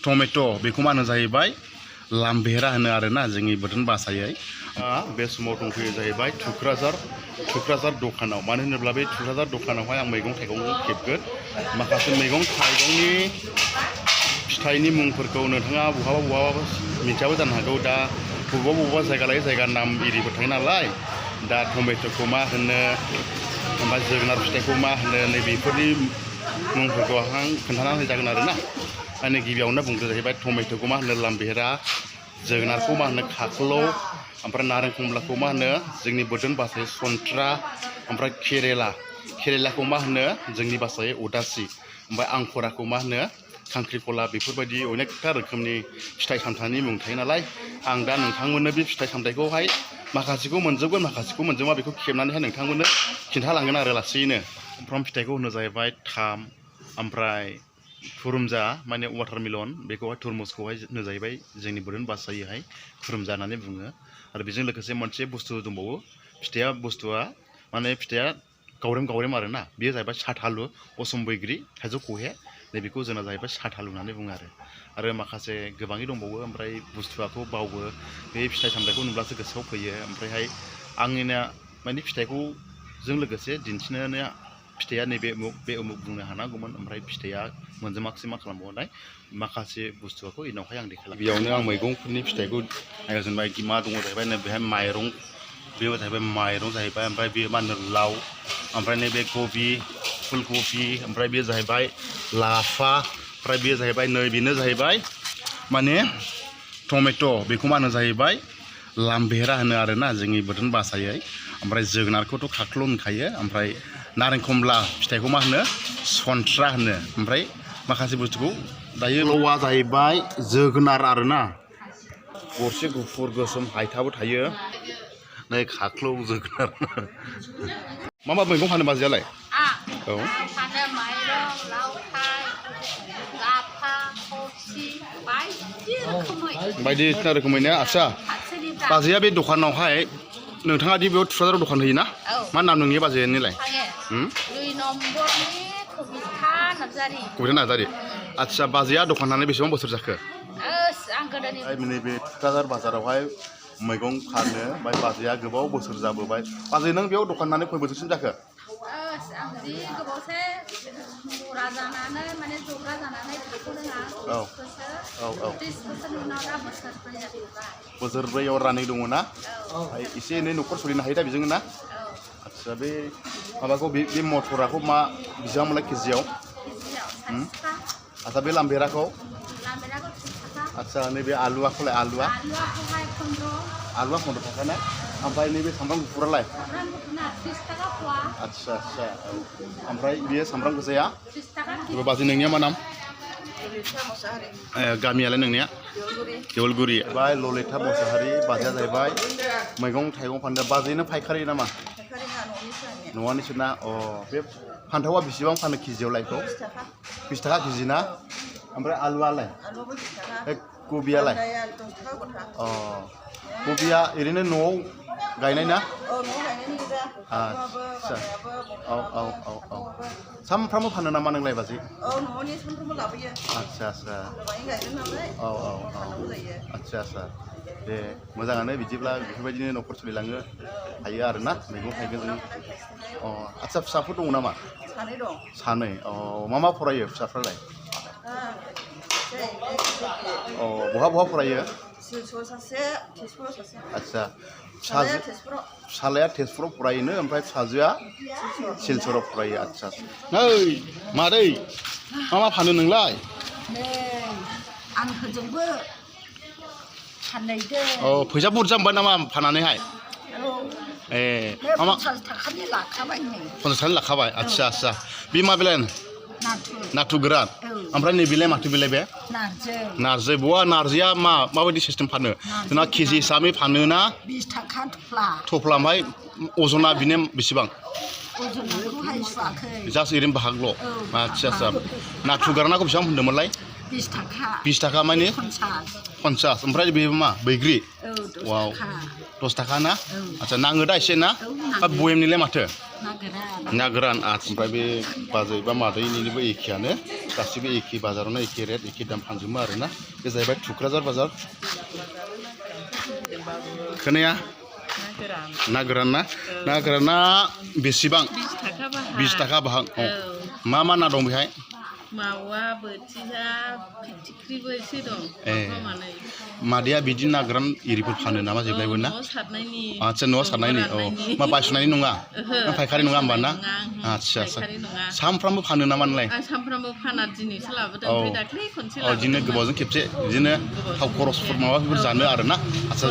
tomato' बेखौ मा होनो जाहैबाय लाम्बेरा होनो आरोना जोंनि बोथोन भाषायै बे समाव दंफैयो जाहैबाय थुक्राझार दखानाव मानो होनोब्ला बे थुक्राझार दखानावहाय आं मैगं थाइगंखौ खेबगोन माखासे मैगं थाइगंनि फिथाइनि मुंफोरखौ नोंथाङा बहाबा मिथियाबो जानो हागौ दा बबेबा जायगा लायै जायगा नाम इरिबो थायो नालाय दा टमेट'खौ मा होनो ओमफ्राय जोगोनार फिथाइखौ मा होनो नैबेफोरनि मुंफोरखौ आं खोन्थाना होजागोन आरोना आंनि गिबियावनो बुंदो जाहैबाय टमेट'खौ मा होनो लाम्बेरा जोगोनारखौ मा होनो खाख्लौ ओमफ्राय नारें खमलाखौ मा होनो जोंनि बोथोन भाषायै सन्थ्रा ओमफ्राय केरेलाखौ मा होनो जोंनि भाषायै उदासि ओमफ्राय आंखराखौ मा होनो खांख्रिखला बेफोरबायदि अनेकथा रोखोमनि फिथाइ सामथाइनि मुं थायो नालाय आं दा नोंथांमोननो बे फिथाइ सामथाइखौहाय माखासेखौ मोनजोबगोन माखासेखौ मोनजोबा बेखौ खेबनानैहाय नोंथांमोननो खिन्थालांगोन आरो लासैनो ओमफ्राय फिथाइखौ होनो जाहैबाय थाम ओमफ्राय खुरुमजा माने वाटारमेलन बेखौहाय तुरमुसखौहाय होनो जाहैबाय जोंनि बोथोन भाषायैहाय खुरुमजा होननानै बुङो आरो बेजों लोगोसे मोनसे बुस्थु दंबावो बुस्थुआ माने फिथाइया गावरेम आरोना बेयो जाहैबाय साथालु असम बैग्रि थाइजौ खहे नैबेखौ जोंना जाहैबाय साथालु होननानै बुङो आरो माखासे गोबाङै दंबावो ओमफ्राय बुस्थुआखौ बावो बे फिथाइ सामथाइखौ नुब्लासो गोसोआव फैयो ओमफ्रायहाय आंनिया माने फिथाइखौ जों लोगोसे दिन्थिनाया फिथाइया नैबे बे उमुक बुंनो हानांगौमोन ओमफ्राय फिथाइया मोनजोबाखिसै मा खालामबावनाय माखासे बुस्थुखौ इनावहाय आं देखायला बेयावनो आं मैगंफोरनि फिथाइखौ नायगासिनबाय मा दङ जाहैबाय नैबेहाय माइरं बेयो जाहैबाय माइरं जाहैबाय ओमफ्राय बेयो मा होनो लाव ओमफ्राय नैबे कबि फुलकबि ओमफ्राय बेयो जाहैबाय लाफा ओमफ्राय बेयो जाहैबाय बेनो जाहैबाय माने टमेट' बेखौ मा होनो जाहैबाय लाम्बेरा होनो आरोना जोंनि बोथोन भाषायै ओमफ्राय जोगोनारखौथ' खाख्लौ होनखायो ओमफ्राय नारें खमला फिथाइखौ मा होनो सन्थ्रा होनो ओमफ्राय माखासे बुस्थुखौ दायो लवा जाहैबाय जोगोनार आरोना गरसे गुफुर गोसोम हायथाबो थायो नै खाख्लौ जोगोनार मा मैगं फानो बाजैयालाय औ फानो माइरं लावथाय लाफा कबि बायदिसिना रोखोमै ने आदसा बाजैया बे दखानावहाय नोंथाङा दि बेयाव थुक्राझाराव दखान होयोना मा नाम नोंनि बाजैनिलाय कबिता नार्जारि आदसा बाजैया दखान होनानै बेसेबां बोसोर जाखो नैबे थुक्राझार बाजारावहाय मैगं फानो ओमफ्राय बाजैया गोबाव बोसोर जाबोबाय बाजै नों बेयाव दखान होनानै खय बोसोरसिम जाखो बोसोरब्रैयाव रानिं दङ ना एसे एनै न'खर सोलिनो हायो दा बेजोंनो ना आदसा बे माबाखौ बे मटराखौ मा बेसेबां मोनलाय केजियाव आदसा बे लाम्बेराखौ आदसा नैबे आलुआखौलाय आलुआ 15 थाखा ना ओमफ्राय नैबे सामब्राम गुफुरालाय आदसा ओमफ्राय बेयो सामब्राम गोजाया बाजै नोंनिया मा नाम गामियालाय नोंनिया देवलगुरि बाय ललिता मोसाहारि बाजैया जाहैबाय मैगं थाइगं फानदों बाजैनो फायखारि नामा न'आनिसो ना बे फान्थावा बेसेबां फानो केजियावलाय 20 थाखा केजि ना ओमफ्राय आलुआलाय कबियालाय कबिया ओरैनो न'आव गायनाय ना आदसा औ सामफ्रामबो फानो नामा नोंलाय बाजै आदसा औ आदसा दे मोजाङानो बिदिब्ला बेफोरबायदिनो न'खर सोलिलांनो हायो आरोना मैगं थाइगंजों आदसा फिसाफोर दङ नामा सानै मा फरायो फिसाफ्रालाय बहा फरायो आदसा फिसालाया तेजपुराव फरायोनो ओमफ्राय फिसाजोआ सिलचराव फरायो आदसा नै मादै मा फानो नोंलाय आं होजोंबो फाननायदो फैसा बुरजा मोनबाय नामा फाननानैहाय मा 50 थाखानि लाखाबाय 50 थाखानि लाखाबाय आदसा बे माबेलाय नाथुर गोरान ओमफ्राय नैबेलाय माथो बेलाय बे नार्जि बहा नार्जिया माबायदि सिस्टेम फानो जोंना केजि हिसाबै फानो ना 20 थाखा थफ्ला ओमफ्राय अजना बिनो बेसेबां अजनखौहाय सुवाखै जास्ट ओरैनो बाहागल' आदसा नाथुर गोरानाखौ बेसेबां होनदोंमोनलाय 20 थाखा 20 थाखा माने 50 ओमफ्राय बे मा बैग्रि वाव 10 थाखा ना आচ্ছা नाङो दा एसे ना बयेमनिलाय माथो ना गोरान ओमफ्राय बे बाजै बा मादैनिबो एखेयानो गासिबो एखे बाजारावनो एखे रेट एखे दाम फानजोबो आरोना बे जाहैबाय थुक्राझार बाजार खोनाया ना गोराना बेसेबां 20 थाखा बाहाग मा ना दं बेहाय मावा बोथिया फिथिख्रिबो एसे दं मादैया बिदि ना गोरान इरिफोर फानो नामा जेब्लायबो ना आচ্ছা न'आव सारनायनि मा बायसनायनि नङा फायखारि नङा होमबा ना आচ্ছা सामफ्रामबो फानो नामा नोंलाय आं सामफ्रामबो फाना दिनैसो लाबोदों ओमफ्राय दाख्लै खनसे लाबोदों बिदिनो गोबावजों खेबसे बिदिनो थाव खरसफोर माबाफोर जानो आरोना आচ্ছা